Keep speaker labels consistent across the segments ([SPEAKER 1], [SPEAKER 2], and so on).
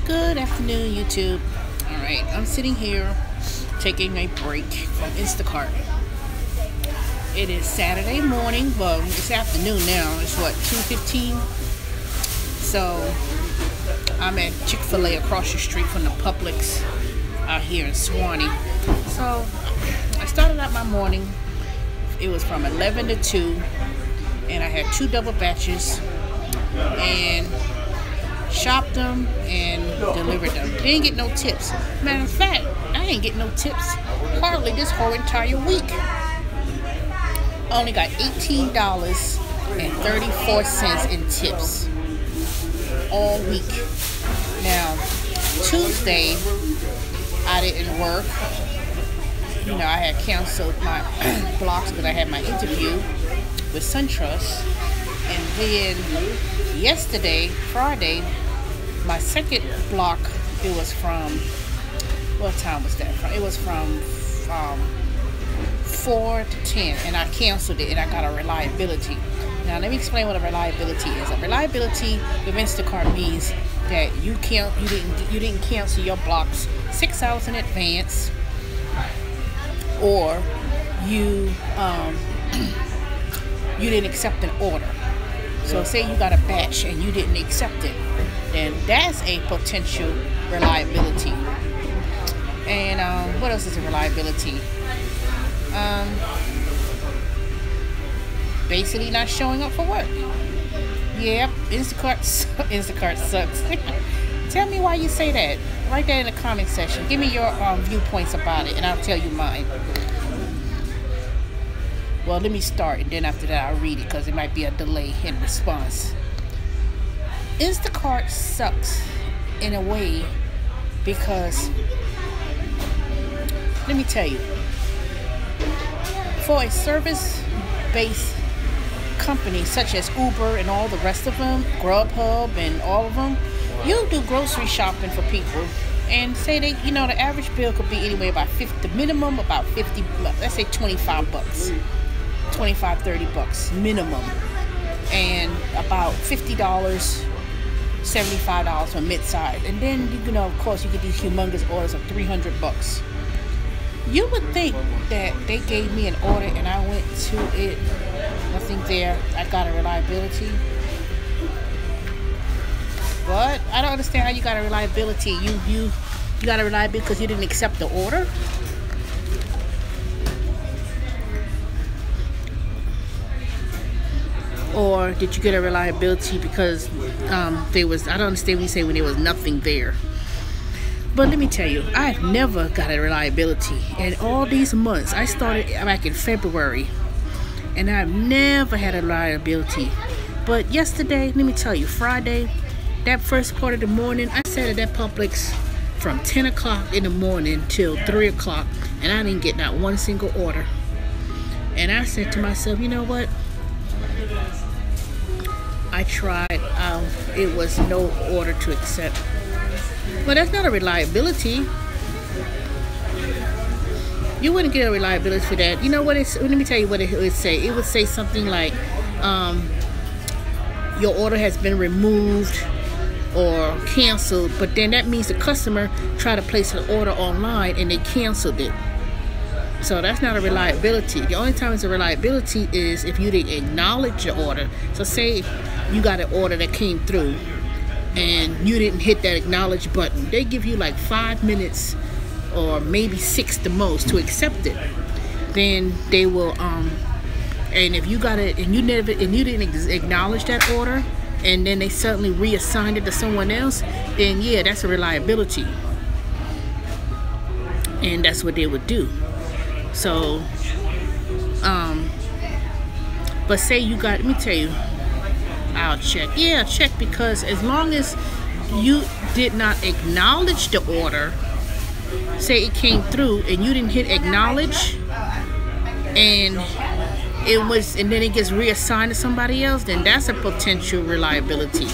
[SPEAKER 1] Good afternoon, YouTube. Alright, I'm sitting here taking a break from Instacart. It is Saturday morning, well, it's afternoon now. It's what, 2:15? So, I'm at Chick-fil-A across the street from the Publix out here in Swanee. So, I started out my morning. It was from 11 to 2, and I had 2 double batches, and shopped them and delivered them. Didn't get no tips. Matter of fact, I ain't get no tips hardly this whole entire week. Only got $18.34 in tips all week. Now, Tuesday, I didn't work. You know, I had canceled my blocks because I had my interview with SunTrust. And then yesterday, Friday, my second block, it was from, what time was that from? It was from 4 to 10, and I canceled it, and I got a reliability. Now, let me explain what a reliability is. A reliability with Instacart means that you didn't cancel your blocks 6 hours in advance, or you didn't accept an order. So say you got a batch and you didn't accept it, then that's a potential reliability. And what else is a reliability? Basically not showing up for work. Yep, Instacart sucks. Tell me why you say that. Write that in the comment section. Give me your viewpoints about it, and I'll tell you mine. Well, let me start, and then after that I'll read it because it might be a delay in response. Instacart sucks in a way because, let me tell you, for a service-based company such as Uber and all the rest of them, Grubhub and all of them, you do grocery shopping for people, and say they, you know, the average bill could be anywhere about 50, the minimum about 50, let's say 25 bucks. 25, 30 bucks minimum, and about $50, $75 for mid-size, and then you know, of course, you get these humongous orders of 300 bucks. You would think that they gave me an order and I went to it, nothing there, I got a reliability. But I don't understand how you got a reliability. You got a reliability because you didn't accept the order. Or did you get a reliability because there was, I don't understand when you say when there was nothing there. But let me tell you, I've never got a reliability. In all these months, I started back in February, and I've never had a reliability. But yesterday, let me tell you, Friday, that first part of the morning, I sat at that Publix from 10 o'clock in the morning till 3 o'clock, and I didn't get not one single order. And I said to myself, you know what? I tried, it was no order to accept. But that's not a reliability. You wouldn't get a reliability for that. You know what it's, let me tell you what it would say. It would say something like, your order has been removed or canceled, but then that means the customer tried to place an order online and they canceled it. So that's not a reliability. The only time it's a reliability is if you didn't acknowledge your order. So say you got an order that came through and you didn't hit that acknowledge button. They give you like 5 minutes or maybe 6 the most to accept it. Then they will and if you got it and you didn't acknowledge that order, and then they suddenly reassigned it to someone else, then yeah, that's a reliability. And that's what they would do. So, but say you got, let me tell you, I'll check. Yeah, check, because as long as you did not acknowledge the order, say it came through and you didn't hit acknowledge, and it was, and then it gets reassigned to somebody else, then that's a potential reliability.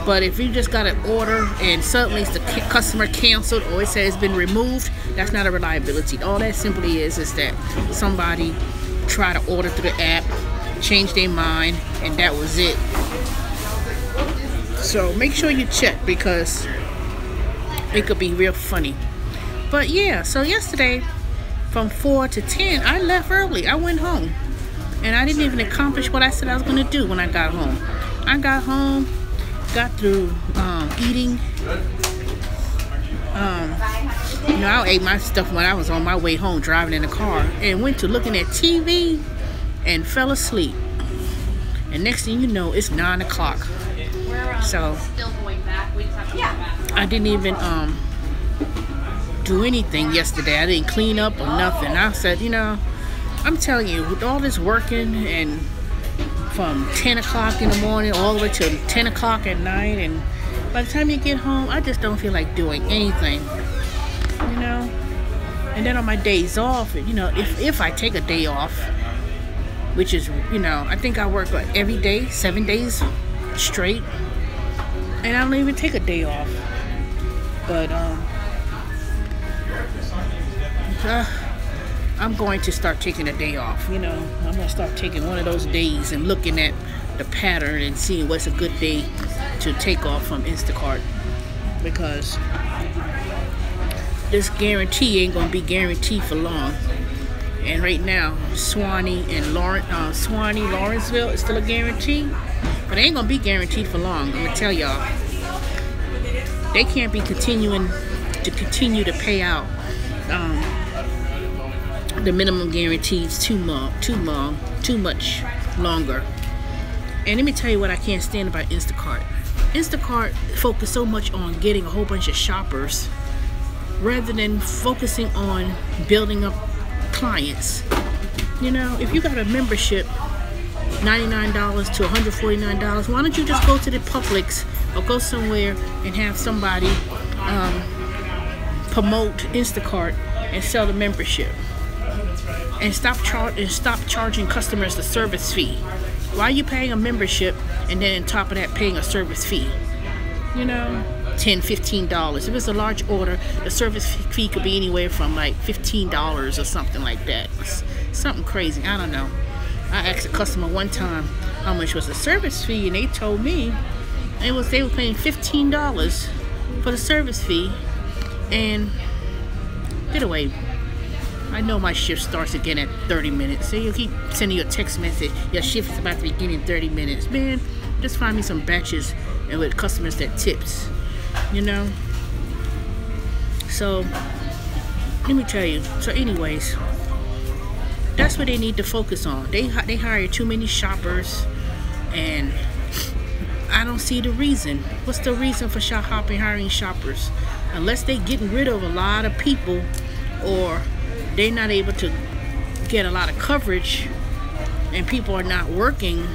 [SPEAKER 1] But if you just got an order and suddenly the customer canceled or it says it's been removed, that's not a reliability. All that simply is that somebody tried to order through the app, changed their mind, and that was it. So make sure you check, because it could be real funny. But yeah, so yesterday from 4 to 10, I left early. I went home. And I didn't even accomplish what I said I was going to do when I got home. I got home, got through eating. I ate my stuff when I was on my way home driving in the car, and went to looking at TV and fell asleep. And next thing you know, it's 9 o'clock. So I didn't even do anything yesterday. I didn't clean up or nothing. I said, I'm telling you, with all this working, and from 10 o'clock in the morning all the way to 10 o'clock at night, and by the time you get home, I just don't feel like doing anything, And then on my days off, if I take a day off, which is, I think I work every day, 7 days straight, and I don't even take a day off. But I'm going to start taking a day off. I'm going to start taking one of those days and looking at the pattern and seeing what's a good day to take off from Instacart, because this guarantee ain't going to be guaranteed for long. And right now, Lawrenceville is still a guarantee, but it ain't going to be guaranteed for long. I'm going to tell y'all. They can't be continue to pay out the minimum guarantees too much longer. And let me tell you what I can't stand about Instacart. Instacart focus so much on getting a whole bunch of shoppers rather than focusing on building up clients. If you got a membership, $99 to $149, why don't you just go to the Publix or go somewhere and have somebody promote Instacart and sell the membership, and stop charging customers the service fee. Why are you paying a membership and then on top of that paying a service fee? $10, $15. If it's a large order, the service fee could be anywhere from like $15 or something like that. Something crazy. I don't know. I asked a customer one time how much was the service fee, and they told me they were paying $15 for the service fee. And get away. I know my shift starts again at 30 minutes. So you keep sending you a text message, your shift is about to begin in 30 minutes. Man, just find me some batches and with customers that tips, So, let me tell you. So anyways, that's what they need to focus on. They hire too many shoppers, and I don't see the reason. What's the reason for hiring shoppers? Unless they getting rid of a lot of people, or they're not able to get a lot of coverage, and people are not working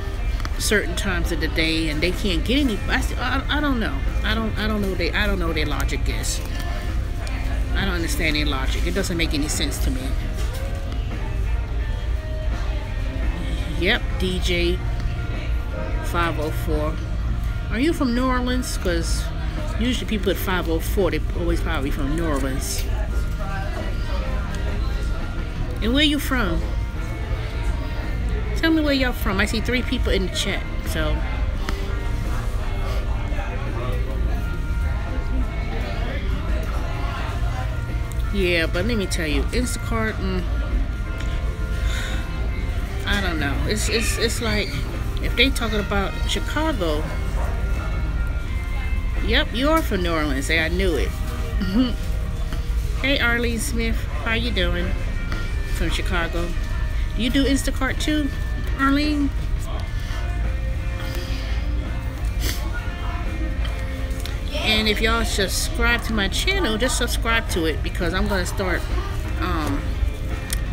[SPEAKER 1] certain times of the day, and they can't get any. I don't know. I don't know what their logic is. I don't understand their logic. It doesn't make any sense to me. Yep, DJ 504. Are you from New Orleans? Because usually people at 504, they always probably from New Orleans. And where you from? Tell me where y'all from. I see 3 people in the chat. So yeah, but let me tell you, Instacart, I don't know. It's like, if they talking about Chicago, yep, you are from New Orleans. I knew it. Hey, Arlene Smith, how you doing? From Chicago. Do you do Instacart too, Arlene? And if y'all subscribe to my channel, just subscribe to it, because I'm gonna start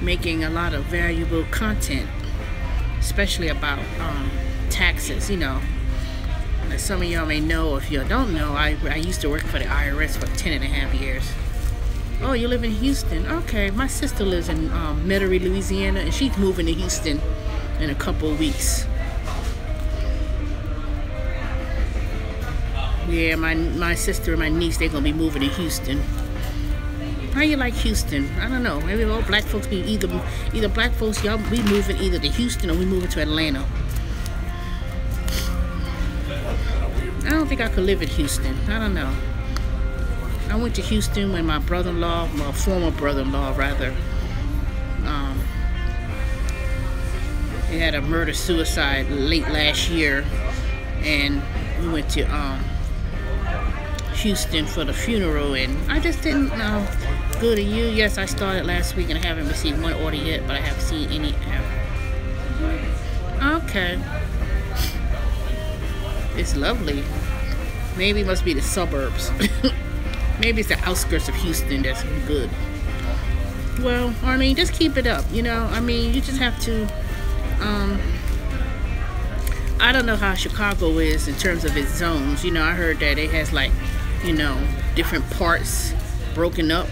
[SPEAKER 1] making a lot of valuable content, especially about taxes. As some of y'all may know, if you don't know, I used to work for the IRS for 10.5 years. Oh, you live in Houston? Okay, my sister lives in Metairie, Louisiana, and she's moving to Houston in a couple of weeks. Yeah, my sister and my niece, they're gonna be moving to Houston. How you like Houston? I don't know. Maybe all black folks be either black folks, y'all be moving either to Houston or we moving to Atlanta. I don't think I could live in Houston. I don't know. I went to Houston when my brother-in-law, my former brother-in-law rather, he had a murder-suicide late last year, and we went to Houston for the funeral, and I just didn't know. Good to you. Yes, I started last week and I haven't received one order yet, but I haven't seen any. Okay. It's lovely. Maybe it must be the suburbs. Maybe it's the outskirts of Houston that's good. Well, I mean, just keep it up, you know. I mean, you just have to, I don't know how Chicago is in terms of its zones. You know, I heard that it has, like, you know, different parts broken up.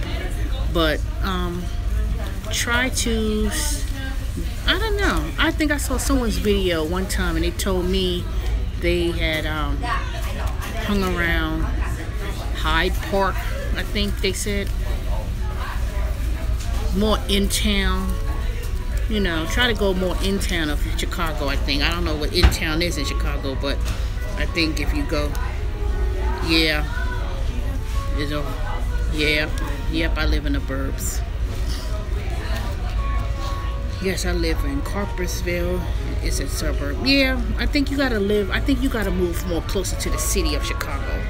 [SPEAKER 1] But, try to, I don't know. I think I saw someone's video one time and they told me they had, hung around Hyde Park, I think they said. More in town, you know, try to go more in town of Chicago. I think, I don't know what in town is in Chicago, but I think if you go, yeah, there's a, yeah, yep, I live in the burbs. Yes, I live in Carpersville. It's a suburb. Yeah, I think you gotta live, I think you gotta move more closer to the city of Chicago.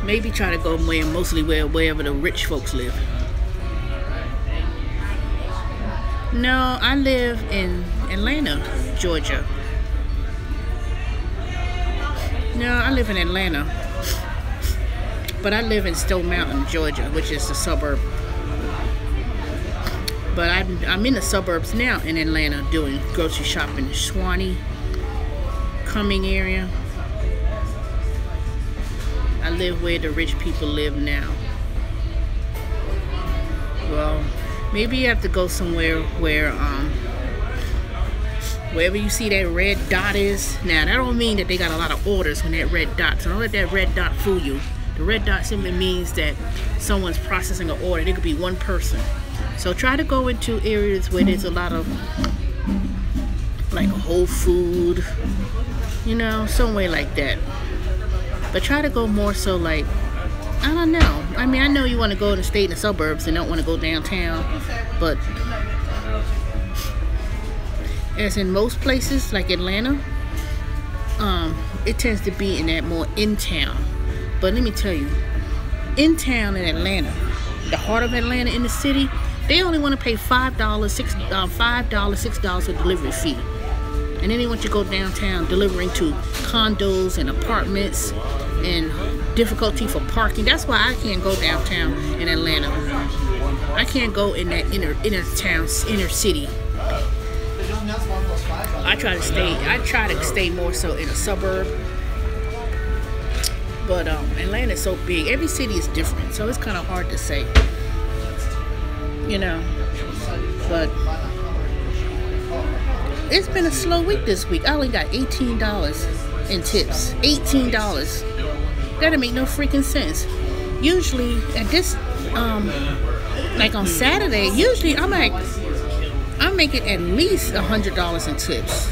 [SPEAKER 1] Maybe try to go mostly wherever the rich folks live. No, I live in Atlanta, Georgia. No, I live in Atlanta. But I live in Stone Mountain, Georgia, which is a suburb. But I'm in the suburbs now in Atlanta doing grocery shopping. Swanee, Cumming area. I live where the rich people live now. Well, maybe you have to go somewhere where, wherever you see that red dot is. Now, that don't mean that they got a lot of orders when that red dot. So don't let that red dot fool you. The red dot simply means that someone's processing an order. It could be one person. So try to go into areas where there's a lot of, like, Whole Food, you know, somewhere like that. But try to go more so, like, I don't know. I mean, I know you want to go and stay in the suburbs and don't want to go downtown, but as in most places, like Atlanta, it tends to be in that more in town. But let me tell you, in town in Atlanta, the heart of Atlanta in the city, they only want to pay $5, $6 for delivery fee. And then they want you to go downtown delivering to condos and apartments and difficulty for parking. That's why I can't go downtown in Atlanta. I can't go in that inner city. I try to stay more so in a suburb. But Atlanta's so big. Every city is different, so it's kind of hard to say. You know, but it's been a slow week this week. I only got $18 in tips. $18. That don't make no freaking sense. Usually at this, like on Saturday, usually I'm making at least $100 in tips,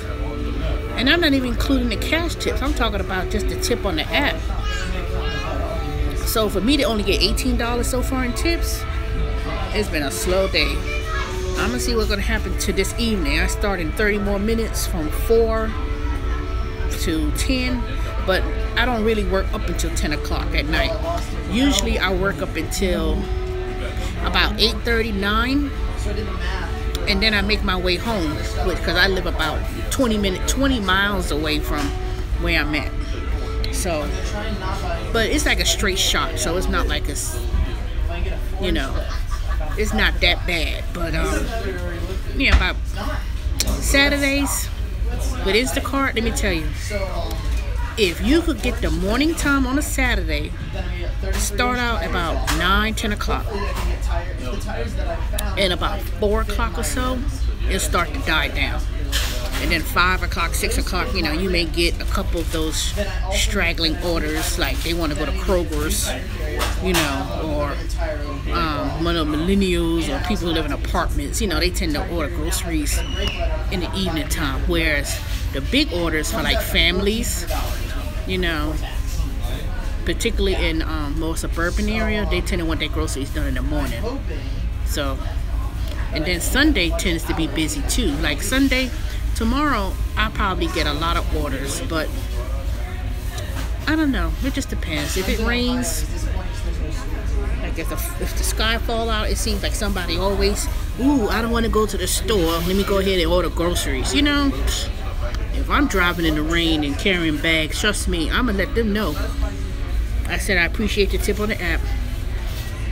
[SPEAKER 1] and I'm not even including the cash tips. I'm talking about just the tip on the app. So for me to only get $18 so far in tips, it's been a slow day. I'm gonna see what's gonna happen to this evening. I start in 30 more minutes from 4 to 10, but I don't really work up until 10 o'clock at night. Usually I work up until about 8:30, 9, and then I make my way home because I live about 20 miles away from where I'm at. So, but it's like a straight shot, so it's not like it's, you know, it's not that bad. But yeah, about Saturdays with Instacart, let me tell you, if you could get the morning time on a Saturday, start out about 9, 10 o'clock, and about 4 o'clock or so, it'll start to die down. And then 5 o'clock, 6 o'clock, you know, you may get a couple of those straggling orders, like they want to go to Kroger's, you know, or one of the millennials or people who live in apartments, you know, they tend to order groceries in the evening time. Whereas the big orders for like families, you know, particularly in more suburban area, they tend to want their groceries done in the morning. So, and then Sunday tends to be busy too. Like Sunday, tomorrow, I'll probably get a lot of orders, but I don't know. It just depends. If it rains, like if the sky fall out, it seems like somebody always, ooh, I don't want to go to the store. Let me go ahead and order groceries. You know, if I'm driving in the rain and carrying bags, trust me, I'm gonna let them know. I said I appreciate the tip on the app.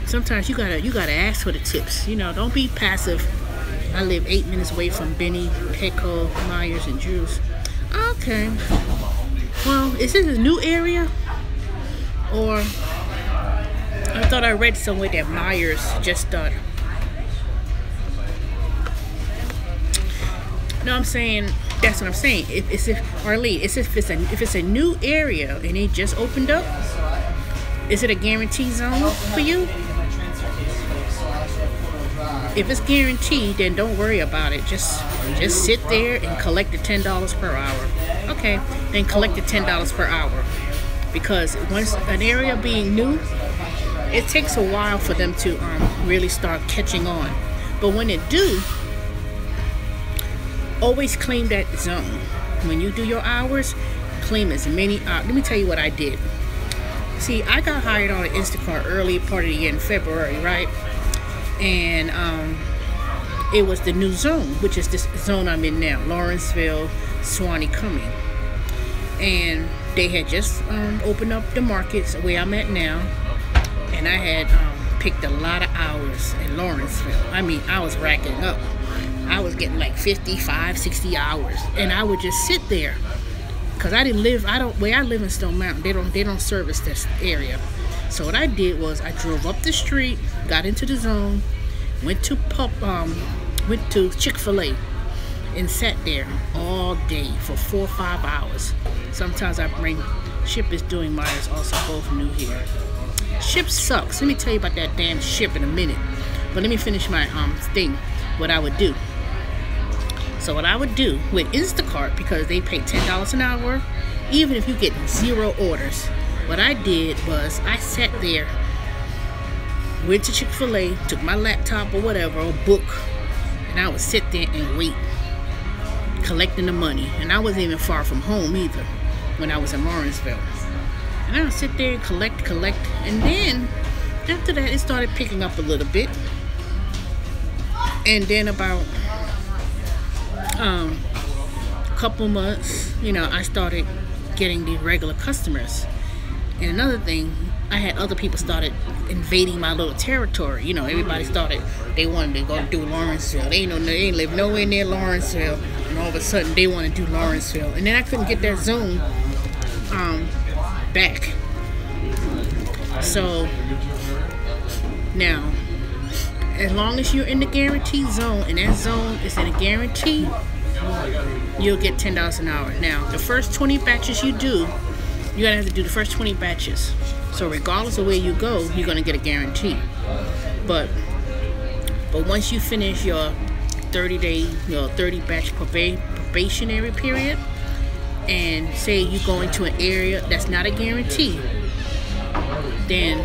[SPEAKER 1] Sometimes you gotta ask for the tips. You know, don't be passive. I live 8 minutes away from Benny, Petco, Myers, and Drew's. Okay. Well, is this a new area? Or I thought I read somewhere that Myers just started. No, I'm saying that's what I'm saying. If it's a new area and it just opened up, is it a guaranteed zone for you? If it's guaranteed, then don't worry about it. Just sit there and collect the $10 per hour. Okay, then collect the $10 per hour. Because once an area being new, it takes a while for them to really start catching on. But when it do, always claim that zone. When you do your hours, claim as many hours. Let me tell you what I did. See, I got hired on Instacart early part of the year in February, right? And it was the new zone, which is this zone I'm in now, Lawrenceville, Suwannee, Cumming. And they had just opened up the markets where I'm at now, and I had picked a lot of hours in Lawrenceville. I mean, I was racking up. I was getting like 55, 60 hours, and I would just sit there. Cause I didn't live, where I live in Stone Mountain, they don't service this area. So what I did was I drove up the street, got into the zone, went to Chick-fil-A, and sat there all day for 4 or 5 hours. Sometimes I bring Ship is doing Myers also, both new here. Ship sucks. Let me tell you about that damn Ship in a minute. But let me finish my thing. What I would do. So what I would do with Instacart, because they pay $10 an hour, even if you get 0 orders, what I did was I sat there, went to Chick-fil-A, took my laptop or whatever, or book, and I would sit there and wait, collecting the money. And I wasn't even far from home either when I was in Lawrenceville. And I would sit there and collect, and then after that it started picking up a little bit. And then about a couple months, you know, I started getting the regular customers. And another thing, I had other people started invading my little territory. You know, everybody started, they wanted to go do Lawrenceville. They ain't live nowhere near Lawrenceville, and all of a sudden they want to do Lawrenceville. And then I couldn't get that zone back. So now, as long as you're in the guaranteed zone, and that zone is in a guarantee, you'll get $10 an hour. Now, the first 20 batches you do, you're gonna have to do the first 20 batches. So regardless of where you go, you're gonna get a guarantee. But once you finish your 30-day, your 30 batch probationary period, and say you go into an area that's not a guarantee, then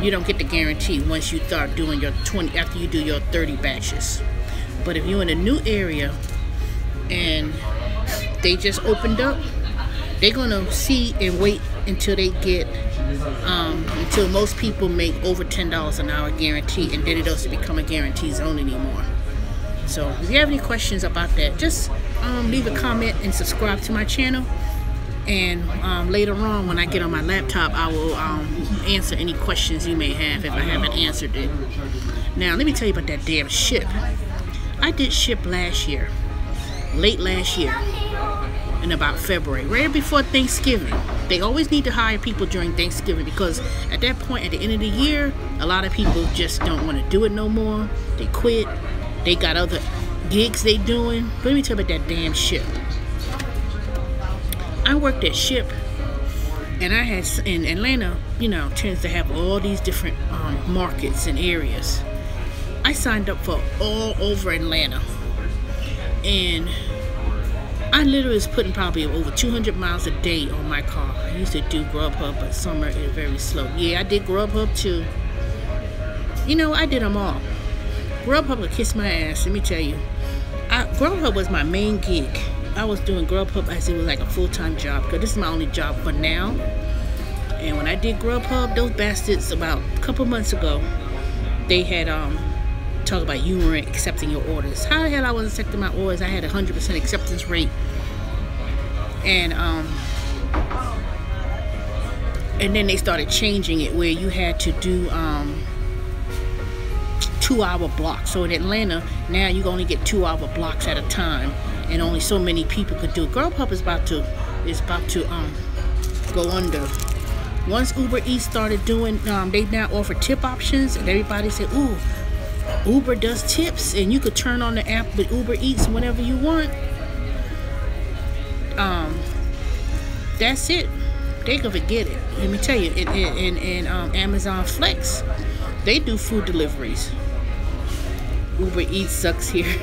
[SPEAKER 1] you don't get the guarantee once you start doing your 20, after you do your 30 batches. But if you're in a new area and they just opened up, they're gonna see and wait until they get until most people make over $10 an hour guarantee, and then it doesn't become a guarantee zone anymore. So if you have any questions about that, just leave a comment and subscribe to my channel. And later on, when I get on my laptop, I will answer any questions you may have if I haven't answered it. Now, let me tell you about that damn Ship. I did Ship last year, late last year, in about February, right before Thanksgiving. They always need to hire people during Thanksgiving, because at that point, at the end of the year, a lot of people just don't want to do it no more. They quit. They got other gigs they doing. But let me tell you about that damn Ship. I worked at Ship, and I had in Atlanta, you know, tends to have all these different markets and areas. I signed up for all over Atlanta, and I literally was putting probably over 200 miles a day on my car. I used to do Grubhub, but summer is very slow. Yeah, I did Grubhub too. You know, I did them all. Grubhub would kiss my ass, let me tell you. Grubhub was my main gig. I was doing Grubhub as it was like a full-time job, because this is my only job for now. And when I did Grubhub, those bastards, about a couple months ago, they had talk about you weren't accepting your orders. How the hell I wasn't accepting my orders? I had 100% acceptance rate. And then they started changing it where you had to do 2-hour blocks. So in Atlanta, now you only get 2-hour blocks at a time, and only so many people could do it. Grubhub is about to go under. Once Uber Eats started doing, they now offer tip options, and everybody said, ooh, Uber does tips, and you could turn on the app with Uber Eats whenever you want. That's it. They can forget it. Let me tell you, in Amazon Flex, they do food deliveries. Uber Eats sucks here.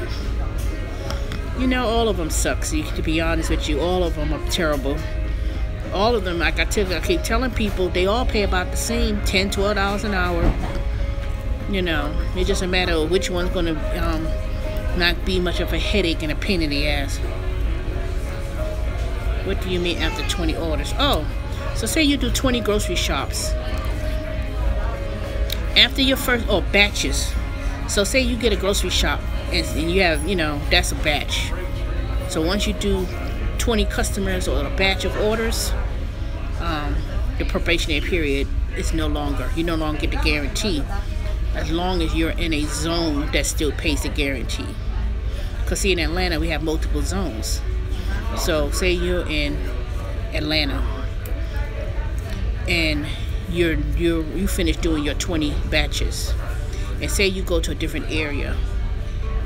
[SPEAKER 1] You know, all of them sucks. To be honest with you, all of them are terrible. All of them, like I keep telling people, they all pay about the same, $10, $12 an hour. You know, it's just a matter of which one's gonna not be much of a headache and a pain in the ass. What do you mean after 20 orders? Oh, so say you do 20 grocery shops. After your first, batches. So say you get a grocery shop and you have, you know, that's a batch. So once you do 20 customers or a batch of orders, the probationary period is no longer, you no longer get the guarantee, as long as you're in a zone that still pays the guarantee. Because see, in Atlanta we have multiple zones. So say you're in Atlanta and you finish doing your 20 batches, and say you go to a different area.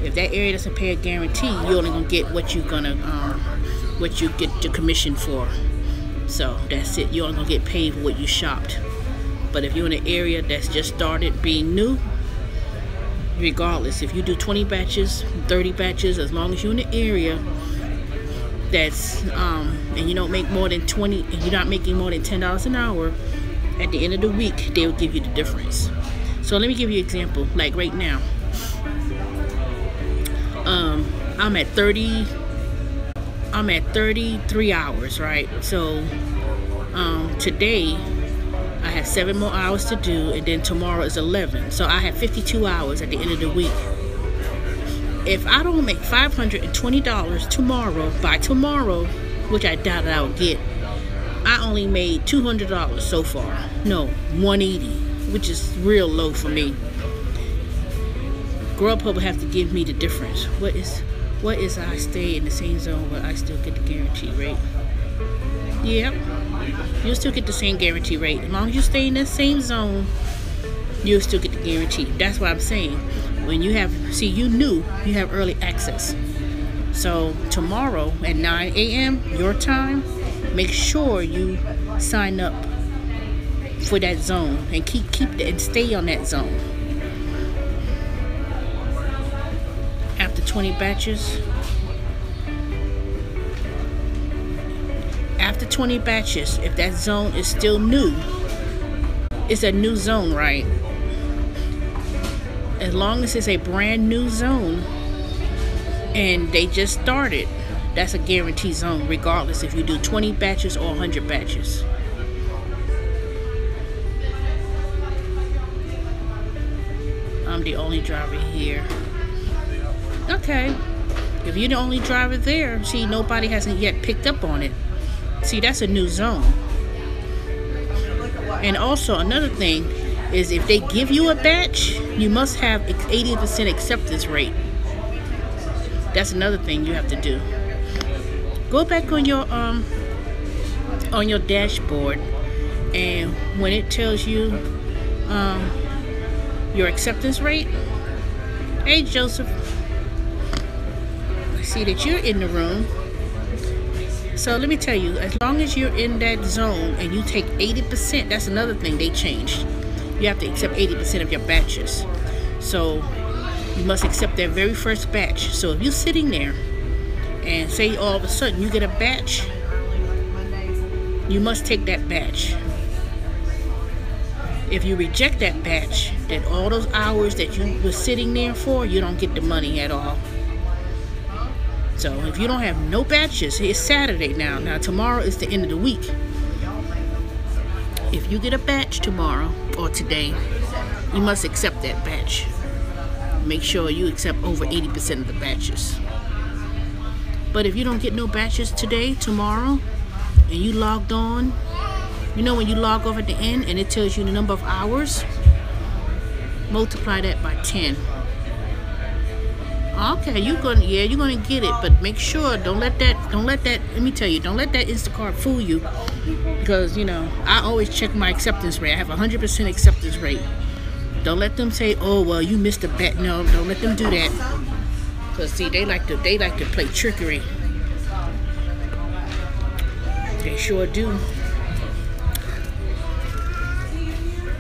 [SPEAKER 1] If that area doesn't pay a guarantee, you're only gonna get what you're gonna what you get the commission for. So that's it. You're only gonna get paid for what you shopped. But if you're in an area that's just started being new, regardless, if you do 20 batches, 30 batches, as long as you're in the area that's and you don't make more than 20, and you're not making more than $10 an hour, at the end of the week they will give you the difference. So let me give you an example. Like right now, I'm at 33 hours, right? So today I have 7 more hours to do, and then tomorrow is 11. So I have 52 hours at the end of the week. If I don't make $520 tomorrow, by tomorrow, which I doubt I will get, I only made $200 so far. No, $180, which is real low for me. Grubhub will have to give me the difference. What is I stay in the same zone but I still get the guarantee rate? Yep, you'll still get the same guarantee rate. As long as you stay in that same zone, you'll still get the guarantee. That's what I'm saying. When you have, see, you knew you have early access. So tomorrow at 9 a.m. your time, make sure you sign up for that zone and keep and stay on that zone. After 20 batches, if that zone is still new, it's a new zone, right? As long as it's a brand new zone and they just started, that's a guaranteed zone, regardless if you do 20 batches or 100 batches. I'm the only driver here. Okay, if you're the only driver there, see, nobody hasn't yet picked up on it. See, that's a new zone. And also another thing is, if they give you a batch, you must have 80% acceptance rate. That's another thing you have to do. Go back on your dashboard, and when it tells you your acceptance rate, hey Joseph, I see that you're in the room. So let me tell you, as long as you're in that zone and you take 80%, that's another thing they changed. You have to accept 80% of your batches. So you must accept their very first batch. So if you're sitting there and say all of a sudden you get a batch, you must take that batch. If you reject that batch, then all those hours that you were sitting there for, you don't get the money at all. So if you don't have no batches, it's Saturday now. Now tomorrow is the end of the week. If you get a batch tomorrow or today, you must accept that batch. Make sure you accept over 80% of the batches. But if you don't get no batches today, tomorrow, and you logged on, you know when you log off at the end and it tells you the number of hours, multiply that by 10. Okay, you're gonna get it, but make sure don't let that let me tell you, don't let that Instacart fool you, because you know I always check my acceptance rate. I have 100% acceptance rate. Don't let them say, oh well, you missed a bet. No, don't let them do that, because see, they like to play trickery. They sure do.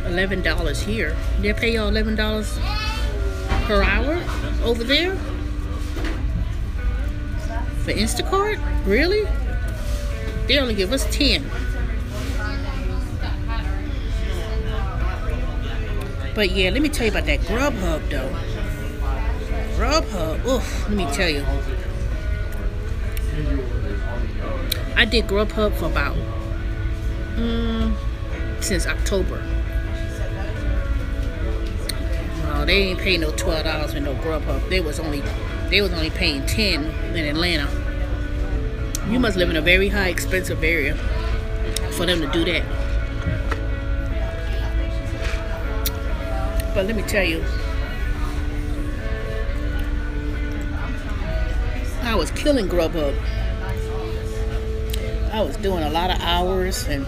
[SPEAKER 1] $11 here. They pay y'all $11 per hour over there for Instacart? Really? They only give us 10. But yeah, let me tell you about that Grubhub though. Grubhub, oof, let me tell you. I did Grubhub for about since October. No, they ain't paying no $12 with no Grubhub. They was only paying 10 in Atlanta. You must live in a very high expensive area for them to do that. But let me tell you, I was killing Grubhub. I was doing a lot of hours, and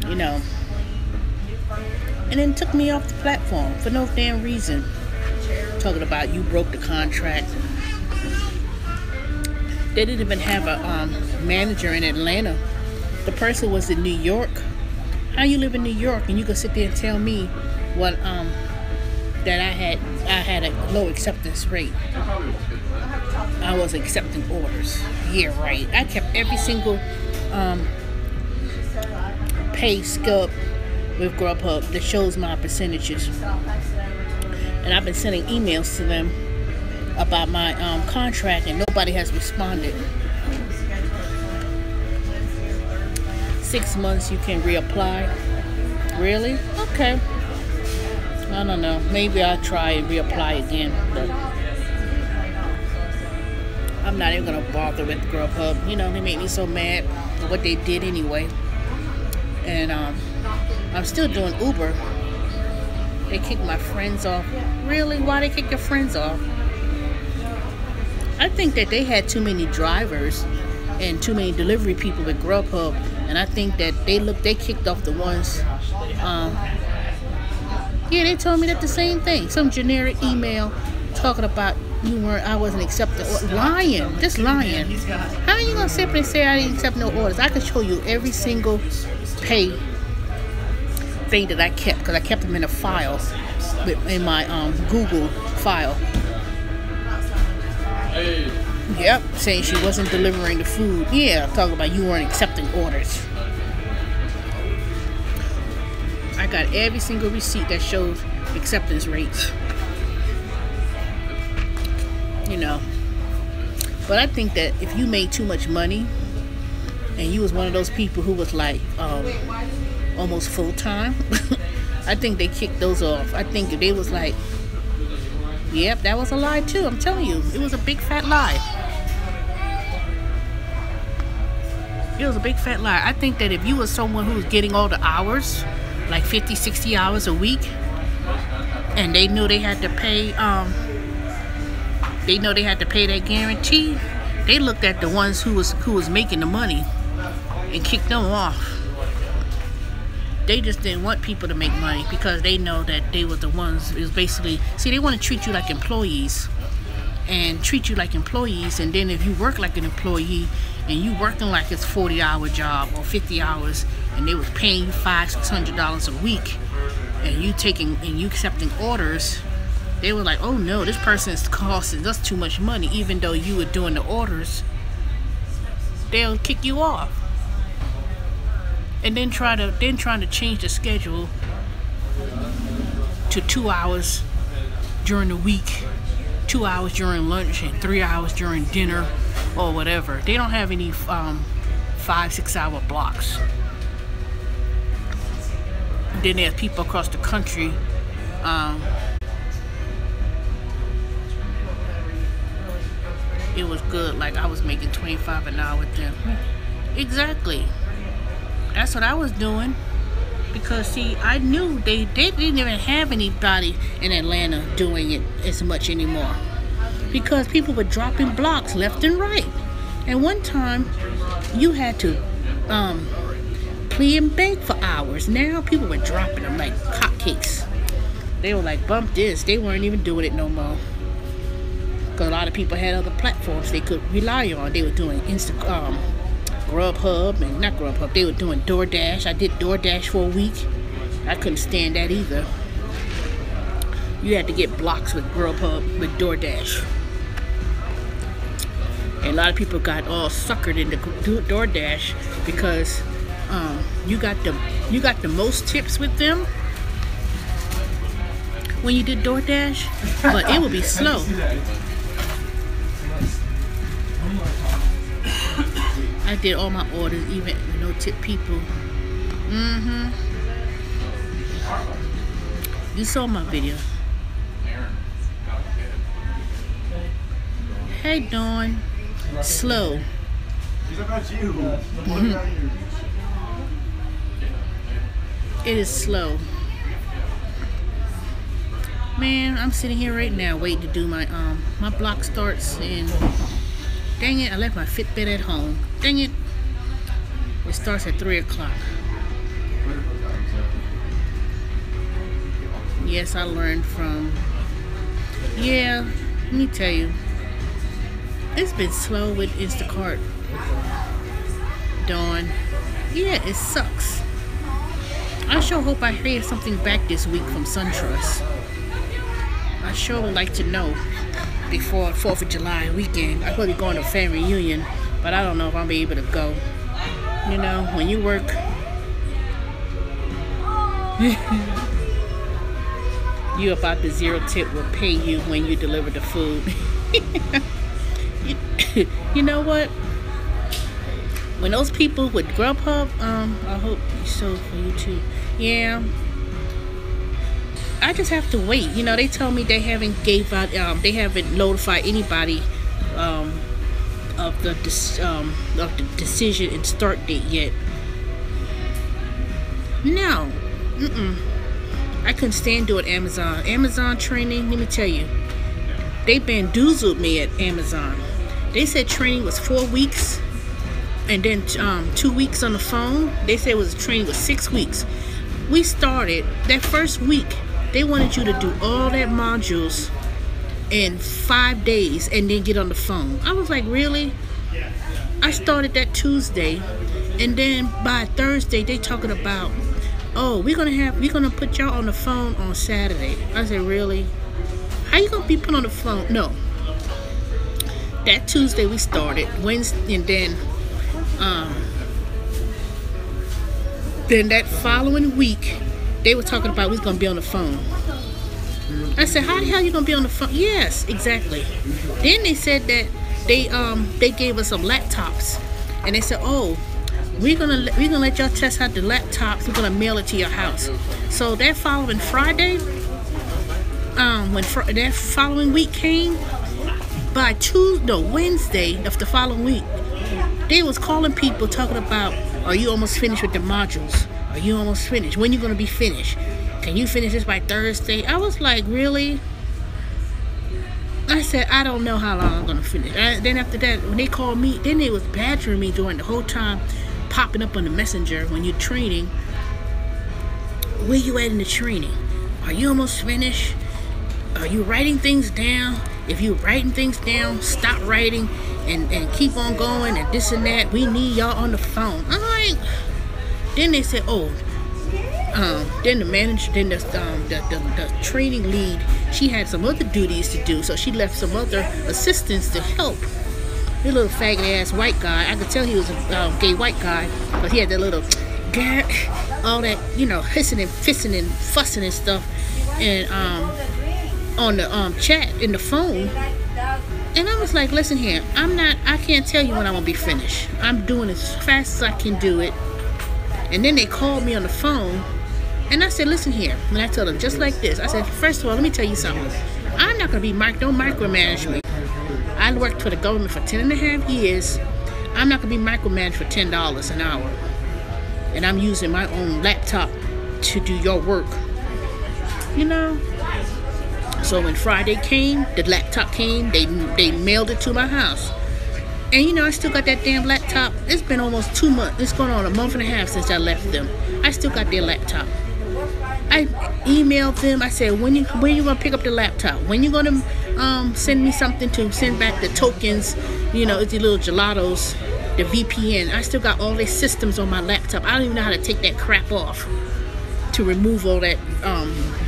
[SPEAKER 1] you know, and then took me off the platform for no damn reason. Talking about you broke the contract. They didn't even have a manager in Atlanta. The person was in New York. How you live in New York and you can sit there and tell me what that I had a low acceptance rate? I was accepting orders. Yeah, right. I kept every single pay stub with Grubhub that shows my percentages, and I've been sending emails to them about my contract, and nobody has responded. 6 months you can reapply. Really? Okay. I don't know. Maybe I'll try and reapply again, but I'm not even gonna bother with Grubhub. You know, they make me so mad for what they did anyway. And I'm still doing Uber. They kicked my friends off. Really? Why they kick your friends off? I think that they had too many drivers and too many delivery people with Grubhub, and I think that they kicked off the ones. Yeah, they told me that the same thing. Some generic email talking about I wasn't accepting. Lying, just lying. How are you gonna sit and say I didn't accept no orders? I could show you every single pay thing that I kept, because I kept them in a file in my Google file. Yep, saying she wasn't delivering the food. Yeah, talking about you weren't accepting orders. I got every single receipt that shows acceptance rates. You know, but I think that if you made too much money and you was one of those people who was like almost full-time, I think they kicked those off. I think if they was like, yep, that was a lie too. I'm telling you, it was a big fat lie. It was a big fat lie. I think that if you was someone who was getting all the hours, like 50, 60 hours a week, and they knew they had to pay that guarantee, they looked at the ones who was making the money and kicked them off. They just didn't want people to make money because they know that they were the ones. It was basically, see, they want to treat you like employees, and then if you work like an employee and you working like it's 40-hour job or 50 hours, and they was paying you $500-600 a week, and you accepting orders, They were like, oh no, this person is costing us too much money. Even though you were doing the orders, they'll kick you off. And then trying to change the schedule to 2 hours during the week, 2 hours during lunch, and 3 hours during dinner or whatever. They don't have any 5-6 hour blocks. Then there's people across the country. It was good. Like I was making $25 an hour with them. Exactly. That's what I was doing. Because see, I knew they didn't even have anybody in Atlanta doing it as much anymore. Because people were dropping blocks left and right. And one time, you had to plea and beg for hours. Now people were dropping them like hotcakes. They were like, bump this. They weren't even doing it no more. Because a lot of people had other platforms they could rely on. They were doing Grubhub, and not Grubhub, they were doing DoorDash. I did DoorDash for a week. I couldn't stand that either. You had to get blocks with Grubhub, with DoorDash. And a lot of people got all suckered into DoorDash because you got the most tips with them when you did DoorDash, but it would be slow. I did all my orders, even with no tip people. You saw my video. Hey, Dawn. Slow. It is slow. Man, I'm sitting here right now waiting to do my block starts in. Dang it, I left my Fitbit at home. Dang it. It starts at 3 o'clock. Yes, I learned from... Yeah, let me tell you. It's been slow with Instacart. Dawn. Yeah, it sucks. I sure hope I hear something back this week from SunTrust. I sure would like to know before 4th of July weekend. I'm probably going to a family reunion, but I don't know if I'll be able to go. You know, when you work, you about the zero tip will pay you when you deliver the food. You know what? When those people with Grubhub, I hope so for you too. Yeah. I just have to wait. You know, they told me they haven't they haven't notified anybody of the decision and start date yet. No, I couldn't stand doing Amazon training. Let me tell you, they bamboozled me at Amazon. They said training was 4 weeks, and then 2 weeks on the phone. They said training was 6 weeks. We started that first week. They wanted you to do all that modules in 5 days and then get on the phone. I was like, really? I started that Tuesday, and then by Thursday they talking about, oh, we're gonna put y'all on the phone on Saturday. I said, really? How you gonna be put on the phone? No. That Tuesday we started, Wednesday, and then that following week they were talking about we was gonna be on the phone. I said, how the hell you gonna be on the phone? Yes, exactly. Then they said that they gave us some laptops, and they said, oh, we're gonna let y'all test out the laptops. We're gonna mail it to your house. So that following Friday, when that following week came, by Wednesday of the following week, they was calling people talking about, are you almost finished with the modules? Are you almost finished? When you gonna be finished? Can you finish this by Thursday? I was like, really? I said, I don't know how long I'm gonna finish. Then after that, when they called me, then they was badgering me during the whole time, popping up on the messenger when you're training. Where you at in the training? Are you almost finished? Are you writing things down? If you're writing things down, stop writing and keep on going and this and that. We need y'all on the phone. I'm like, then they said, oh, Then the manager, then the training lead, she had some other duties to do, so she left some other assistants to help. The little faggot ass white guy, I could tell he was a gay white guy, but he had that little all that, you know, hissing and fissing and fussing and stuff, and on the chat in the phone. And I was like, listen here, I can't tell you when I'm gonna be finished. I'm doing as fast as I can do it. And then they called me on the phone, and I said, listen here, and I told them just like this. I said, first of all, let me tell you something. I'm not gonna be don't micromanage me. I worked for the government for 10.5 years. I'm not gonna be micromanaged for $10 an hour. And I'm using my own laptop to do your work. You know? So when Friday came, the laptop came, they mailed it to my house. And you know, I still got that damn laptop. It's been almost 2 months. It's going on a month and a half since I left them. I still got their laptop. I emailed them. I said, when you gonna pick up the laptop? When you gonna send me something to send back the tokens? You know, it's the little gelatos, the VPN. I still got all their systems on my laptop. I don't even know how to take that crap off to remove all that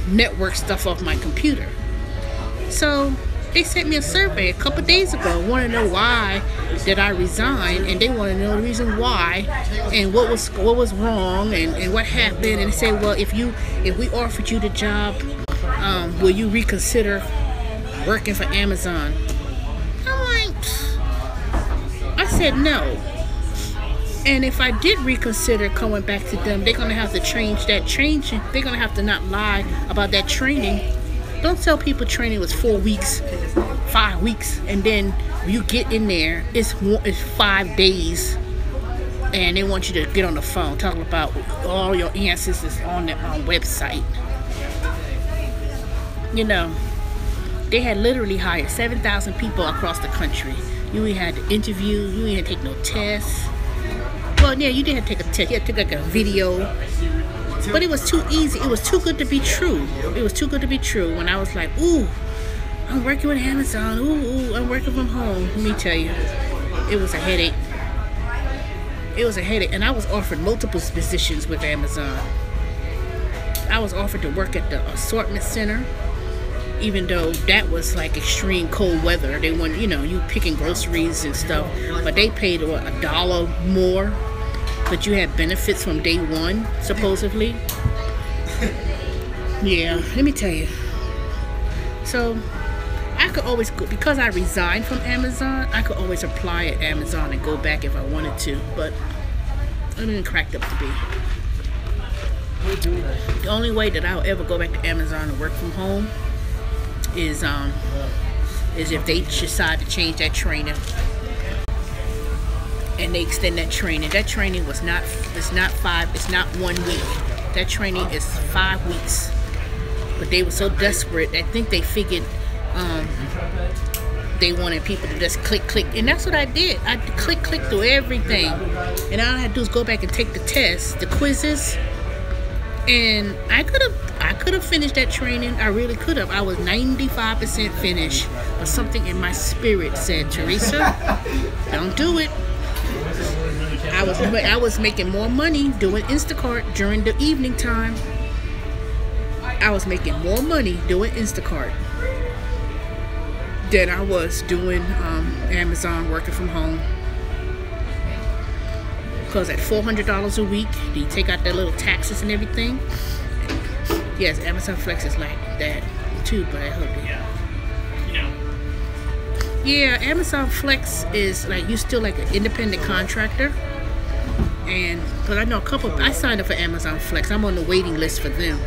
[SPEAKER 1] network stuff off my computer. So they sent me a survey a couple days ago, want to know why did I resign, and they want to know the reason why and what was wrong and what happened. And they say, well, if we offered you the job, will you reconsider working for Amazon? I'm like, I said no. And if I did reconsider coming back to them, they're gonna have to change that training. They're gonna have to not lie about that training. Don't tell people training was 4 weeks, 5 weeks, and then you get in there, it's 5 days, and they want you to get on the phone talking about all your answers is on the website. You know, they had literally hired 7,000 people across the country. You ain't had to interview, you ain't had to take no tests. Well, yeah, you did have to take a test. You had to take like a video. But it was too easy. It was too good to be true. It was too good to be true. When I was like, ooh, I'm working with Amazon. Ooh, I'm working from home. Let me tell you, it was a headache. It was a headache. And I was offered multiple positions with Amazon. I was offered to work at the assortment center, even though that was like extreme cold weather. They want, you know, you picking groceries and stuff. But they paid what, $1 more. But you had benefits from day one, supposedly. Yeah, let me tell you. So, I could always go, because I resigned from Amazon, I could always apply at Amazon and go back if I wanted to. But I didn't crack up to be. The only way that I'll ever go back to Amazon and work from home is if they decide to change that trainer. And they extend that training. That training was not, it's not 1 week. That training is 5 weeks. But they were so desperate, I think they figured they wanted people to just click. And that's what I did. I click through everything. And all I had to do is go back and take the tests, the quizzes. And I could have finished that training. I really could have. I was 95% finished. But something in my spirit said, Teresa, don't do it. I was making more money doing Instacart during the evening time. I was making more money doing Instacart than I was doing Amazon working from home. Because at $400 a week, you take out their little taxes and everything. Yes, Amazon Flex is like that too, but I hope it. Yeah, Amazon Flex is like, you still like an independent contractor. And because I know I signed up for Amazon Flex. I'm on the waiting list for them.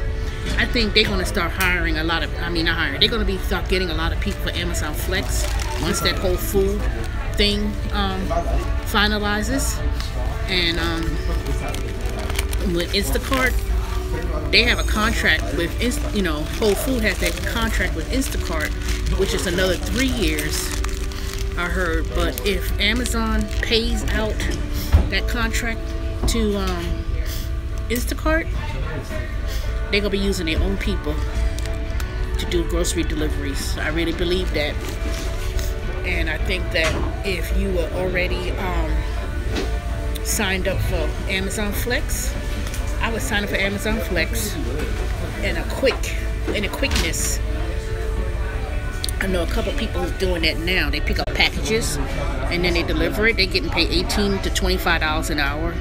[SPEAKER 1] I think they're going to start hiring a lot of, they're going to start getting a lot of people for Amazon Flex once that whole food thing finalizes. And with Instacart, they have a contract with, Whole Food has that contract with Instacart, which is another 3 years, I heard. But if Amazon pays out that contract to Instacart, they're gonna be using their own people to do grocery deliveries. I really believe that. And I think that if you were already signed up for Amazon Flex, I was signing for Amazon Flex and a quickness. I know a couple people who's doing that now. They pick up packages and then they deliver it. They're getting paid $18 to $25 an hour.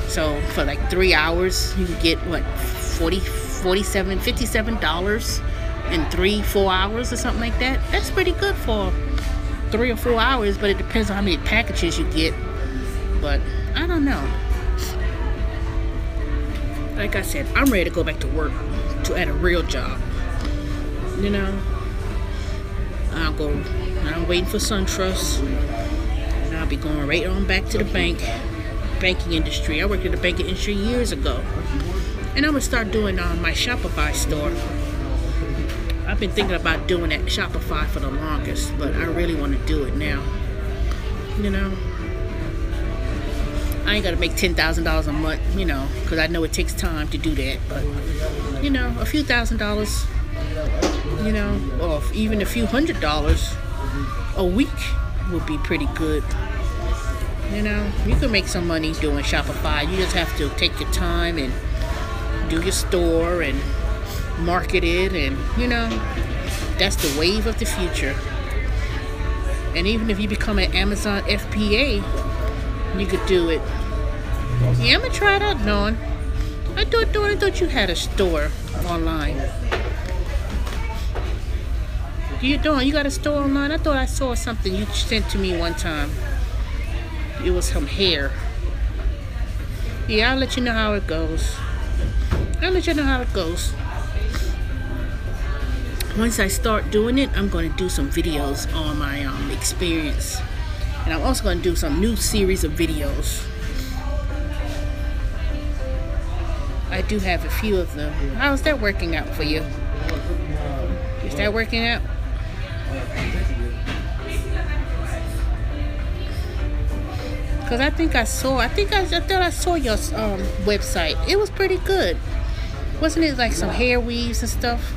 [SPEAKER 1] So for like 3 hours, you can get what, $57 in 3-4 hours or something like that. That's pretty good for 3 or 4 hours, but it depends on how many packages you get. But I don't know. Like I said, I'm ready to go back to work at a real job. You know, I'm waiting for SunTrust, and I'll be going right on back to the banking industry. I worked in the banking industry years ago, and I'm gonna start doing my Shopify store. I've been thinking about doing that Shopify for the longest, but I really want to do it now. You know, I ain't gotta make $10,000 a month, you know, because I know it takes time to do that. But you know, a few $1,000s, you know, or even a few $100s a week would be pretty good. You know, you can make some money doing Shopify. You just have to take your time and do your store and market it, and you know, that's the wave of the future. And even if you become an Amazon FBA, you could do it. Yeah, I'm gonna try it out, Dawn. I thought you had a store online. Dawn, you got a store online? I thought I saw something you sent to me one time. It was some hair. Yeah, I'll let you know how it goes. Once I start doing it, I'm going to do some videos on my experience. And I'm also going to do some new series of videos. I do have a few of them. How's that working out for you? Is that working out? Because I thought I saw your website. It was pretty good. Wasn't it like some hair weaves and stuff?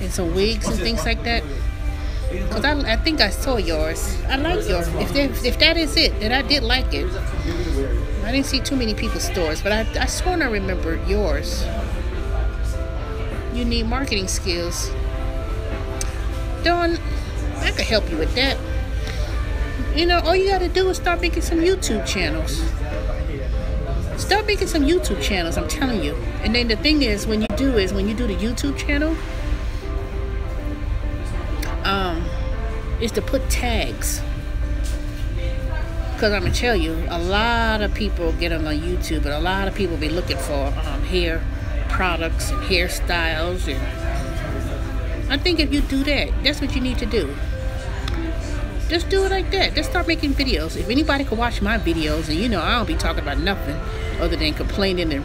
[SPEAKER 1] And some wigs and things like that? Because I think I saw yours. I like yours. If that is it, then I did like it. I didn't see too many people's stores, but I sworn I remember yours. You need marketing skills. Dawn, I could help you with that. You know, all you gotta do is start making some YouTube channels. Start making some YouTube channels, I'm telling you. And then the thing is, when you do the YouTube channel, is to put tags. Because I'm gonna tell you, a lot of people get on YouTube, and a lot of people be looking for hair products and hairstyles, and I think if you do that, that's what you need to do. Just do it like that. Just start making videos. If anybody could watch my videos, and you know, I don't be talking about nothing other than complaining and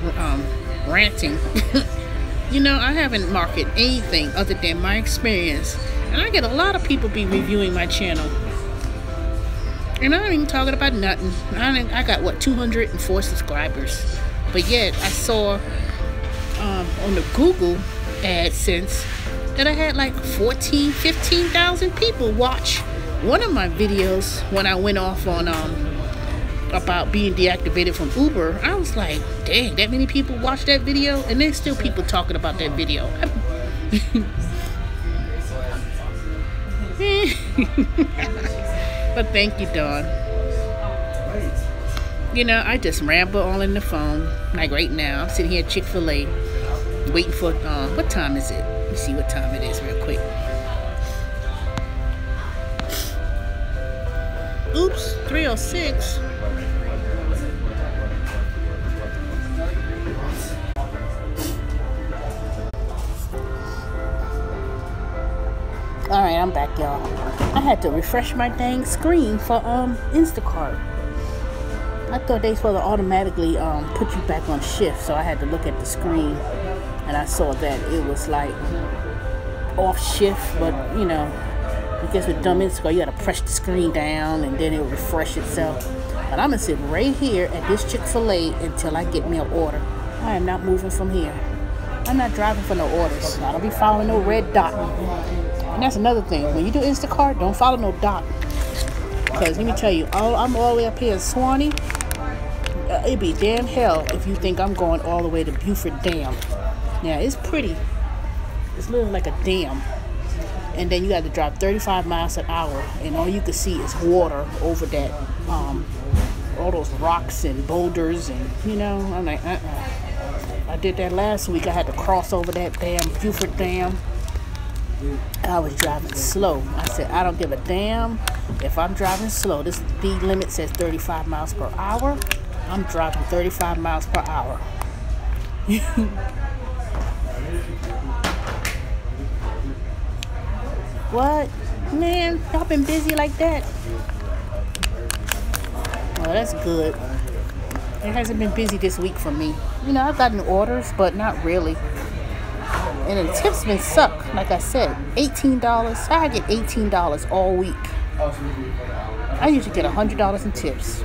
[SPEAKER 1] ranting. You know, I haven't marketed anything other than my experience, and I get a lot of people be reviewing my channel. And I'm not even talking about nothing. I got, what, 204 subscribers. But yet, I saw on the Google AdSense that I had like 15,000 people watch one of my videos when I went off on about being deactivated from Uber. I was like, dang, that many people watched that video? And there's still people talking about that video. But thank you, Dawn. You know, I just ramble all in the phone. Like right now, I'm sitting here at Chick-fil-A waiting for, what time is it? Let me see what time it is real quick. Oops, 3:06. Alright, I'm back, y'all. I had to refresh my dang screen for Instacart. I thought they supposed to automatically put you back on shift, so I had to look at the screen, and I saw that it was like off shift, but you know, I guess with dumb Instacart, you gotta press the screen down and then it'll refresh itself. But I'm gonna sit right here at this Chick-fil-A until I get me an order. I am not moving from here. I'm not driving for no orders. I don't be following no red dot. And that's another thing. When you do Instacart, don't follow no dot. Because let me tell you, I'm all the way up here in Swanee. it'd be damn hell if you think I'm going all the way to Beaufort Dam. Now, it's pretty. It's literally like a dam. And then you got to drive 35 miles an hour, and all you can see is water over that, all those rocks and boulders, and, you know, I'm like, I did that last week. I had to cross over that damn Beaufort Dam. I was driving slow. I said, I don't give a damn if I'm driving slow. This speed limit says 35 miles per hour. I'm driving 35 miles per hour. What? Man, y'all been busy like that? Well, that's good. It hasn't been busy this week for me. You know, I've gotten orders, but not really. And the tips been suck. Like I said, $18. I get $18 all week. I usually get $100 in tips.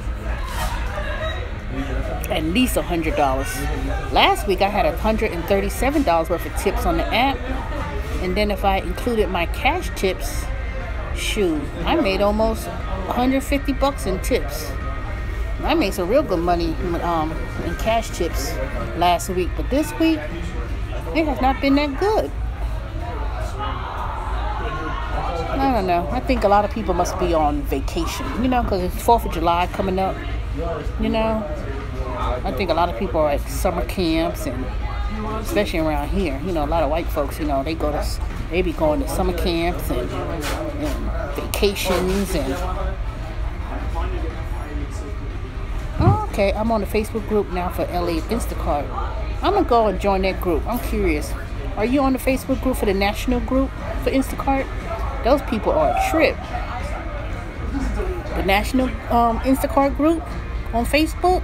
[SPEAKER 1] At least $100. Last week I had $137 worth of tips on the app. And then if I included my cash tips, shoot, I made almost 150 bucks in tips. I made some real good money in cash tips last week, but this week it has not been that good. I don't know. I think a lot of people must be on vacation, you know, because it's 4th of July coming up, you know. I think a lot of people are at summer camps, and especially around here, you know, a lot of white folks, you know, they be going to summer camps and vacations and. Oh, okay, I'm on the Facebook group now for LA Instacart. I'm gonna go and join that group. I'm curious. Are you on the Facebook group for the national group for Instacart? Those people are a trip. The national Instacart group on Facebook,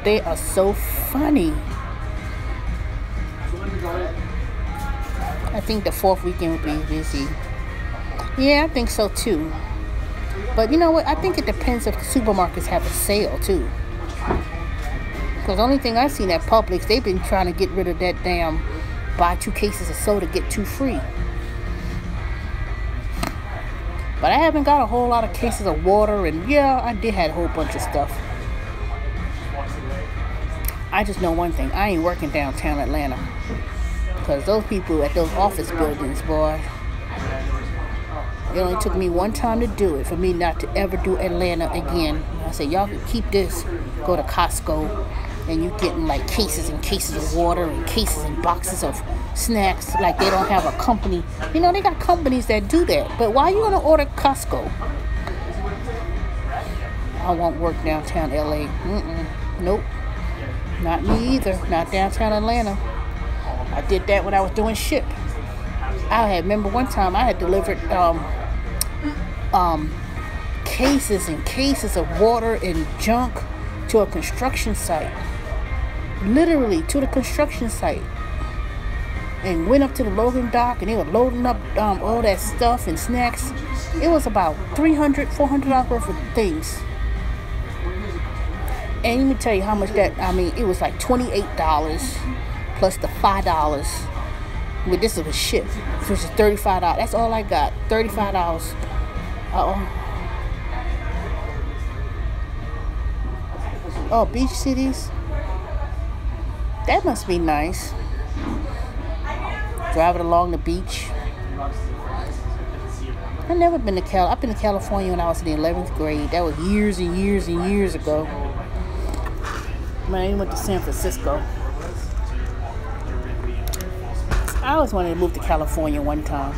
[SPEAKER 1] they are so funny. I think the 4th weekend will be busy. Yeah, I think so too. But you know what? I think it depends if the supermarkets have a sale too. Because the only thing I've seen at Publix, they've been trying to get rid of that damn buy 2 cases of soda, get 2 free. But I haven't got a whole lot of cases of water, and yeah, I did have a whole bunch of stuff. I just know one thing. I ain't working downtown Atlanta. Because those people at those office buildings, boy, it only took me one time to do it for me not to ever do Atlanta again. I said, y'all can keep this. Go to Costco, and you getting like cases and cases of water and cases and boxes of snacks. Like they don't have a company. You know, they got companies that do that. But why are you going to order Costco? I won't work downtown LA. Nope. Not me either. Not downtown Atlanta. I did that when I was doing ship. I remember one time I had delivered cases and cases of water and junk to a construction site. Literally to the construction site. And went up to the loading dock, and they were loading up all that stuff and snacks. It was about $300, $400 worth of things. And let me tell you how much that, I mean, it was like $28 plus the $5. But this was ship, which is $35. That's all I got, $35. Oh, beach cities. That must be nice. Driving along the beach. I've never been to I've been to California when I was in the 11th grade. That was years and years and years ago. Man, I even went to San Francisco. I always wanted to move to California one time.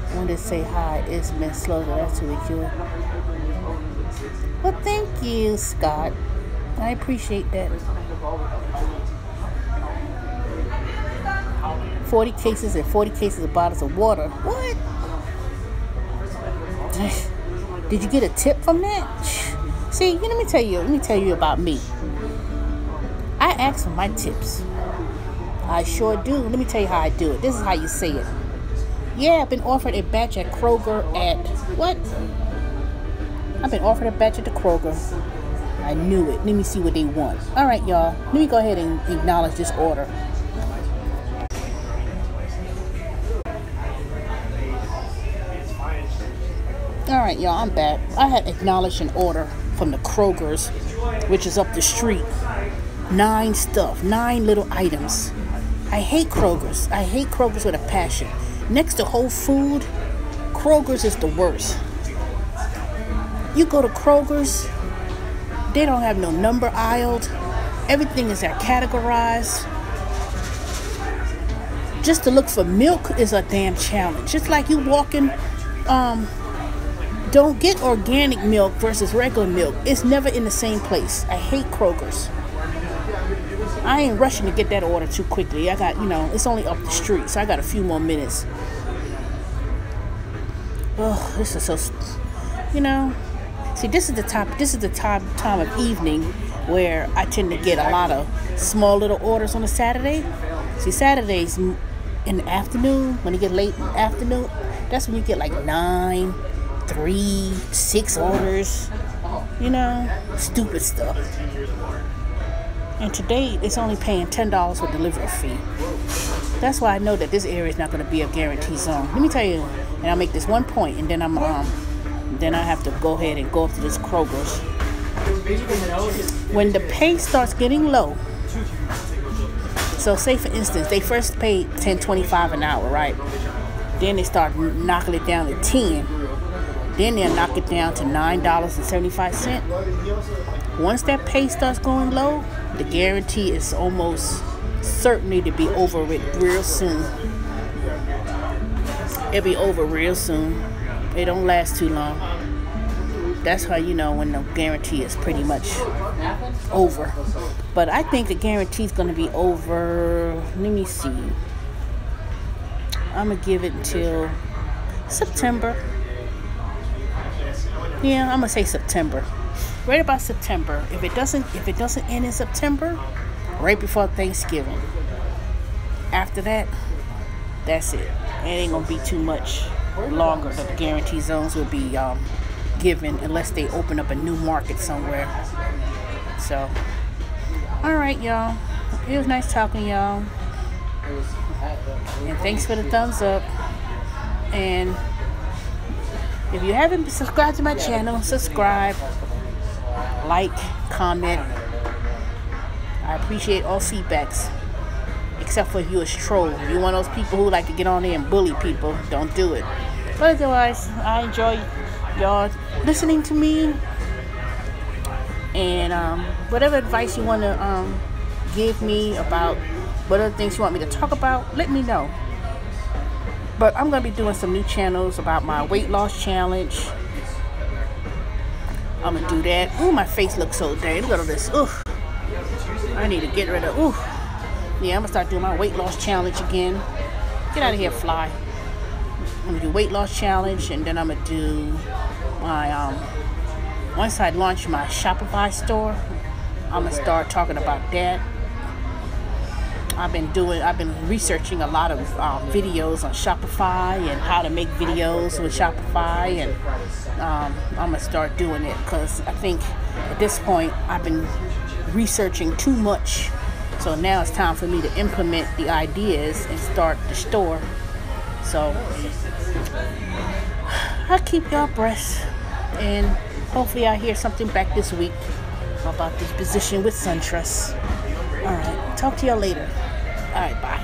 [SPEAKER 1] I wanted to say hi. It's been slow, but that's really cool. Well, thank you, Scott. I appreciate that. 40 cases and 40 cases of bottles of water. What? Did you get a tip from that? See, let me tell you about me. I ask for my tips. I sure do. Let me tell you how I do it. This is how you say it. Yeah, I've been offered a batch at Kroger at what? I've been offered a batch at the Kroger. I knew it. Let me see what they want. All right, y'all. Let me go ahead and acknowledge this order. All right, y'all. I'm back. I had acknowledged an order from the Kroger's, which is up the street. 9 little items. I hate Kroger's. I hate Kroger's with a passion. Next to Whole Food, Kroger's is the worst. You go to Kroger's, they don't have no number aisled. Everything is categorized. Just to look for milk is a damn challenge. Just like you walking, don't get organic milk versus regular milk. It's never in the same place. I hate Kroger's. I ain't rushing to get that order too quickly. I got, it's only up the street, so I got a few more minutes. Oh, this is so, see, this is the time of evening where I tend to get a lot of small little orders on a Saturday. See, Saturdays in the afternoon, when you get late in the afternoon, that's when you get like 9, 3, 6 orders, stupid stuff. And today, it's only paying $10 for delivery fee. That's why I know that this area is not going to be a guarantee zone. Let me tell you, and I'll make this one point, and then then I have to go ahead and go up to this Kroger's. When the pay starts getting low, so say for instance, they first paid $10.25 an hour, right? Then they start knocking it down to $10. Then they'll knock it down to $9.75. Once that pay starts going low, the guarantee is almost certainly to be over with real soon. It'll be over real soon. It don't last too long. That's how you know when the guarantee is pretty much over. But I think the guarantee is going to be over. Let me see. I'm gonna give it until September. Yeah, I'm gonna say September. Right about September. If it doesn't end in September, right before Thanksgiving. After that, that's it. It ain't gonna be too much longer. The guarantee zones will be given unless they open up a new market somewhere. So, all right, y'all. It was nice talking to y'all. And thanks for the thumbs up. And if you haven't subscribed to my channel, subscribe, like, comment. I appreciate all feedbacks. Except for if you're a troll. If you're one of those people who like to get on there and bully people, don't do it. But otherwise, I enjoy y'all listening to me. And whatever advice you want to give me about whatever things you want me to talk about, let me know. But I'm going to be doing some new channels about my weight loss challenge. I'm going to do that. Ooh, my face looks so dirty. Look at all this. Ooh. I need to get rid of. Ooh. Yeah, I'm going to start doing my weight loss challenge again. Get out of here, fly. I'm going to do weight loss challenge, and then I'm going to do my, once I launch my Shopify store, I'm going to start talking about that. I've been researching a lot of videos on Shopify and how to make videos with Shopify, and I'm going to start doing it because I think at this point I've been researching too much. So now it's time for me to implement the ideas and start the store. So I'll keep y'all abreast, and hopefully I hear something back this week about this position with SunTrust. All right, talk to y'all later. All right, bye.